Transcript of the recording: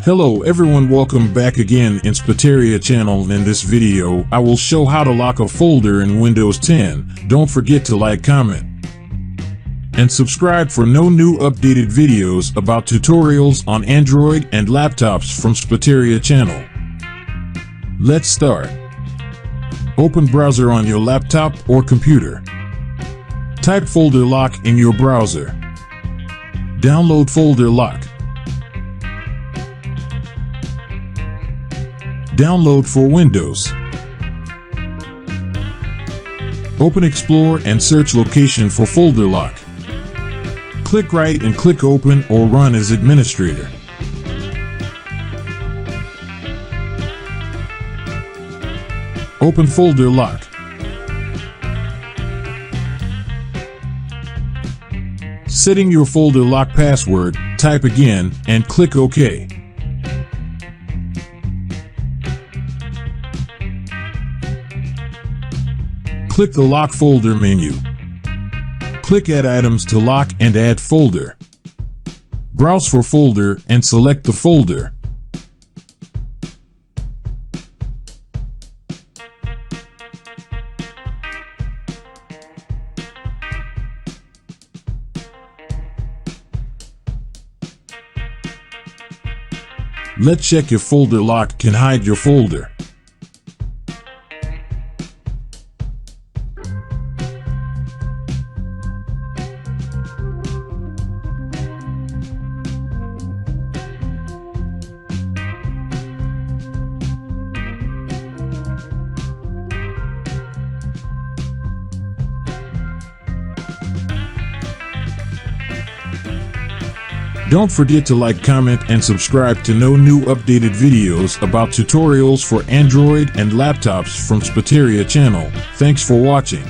Hello everyone, welcome back again in Spateria channel. In this video, I will show how to lock a folder in Windows 10. Don't forget to like, comment, and subscribe for no new updated videos about tutorials on Android and laptops from Spateria channel. Let's start. Open browser on your laptop or computer. Type folder lock in your browser. Download folder lock. Download for Windows. Open Explorer and search location for folder lock. Click right and click open or run as administrator. Open folder lock. Setting your folder lock password, type again and click OK. Click the Lock Folder menu. Click Add Items to lock and add folder. Browse for folder and select the folder. Let's check if folder lock can hide your folder. Don't forget to like, comment, and subscribe to know new updated videos about tutorials for Android and laptops from Spateria channel. Thanks for watching.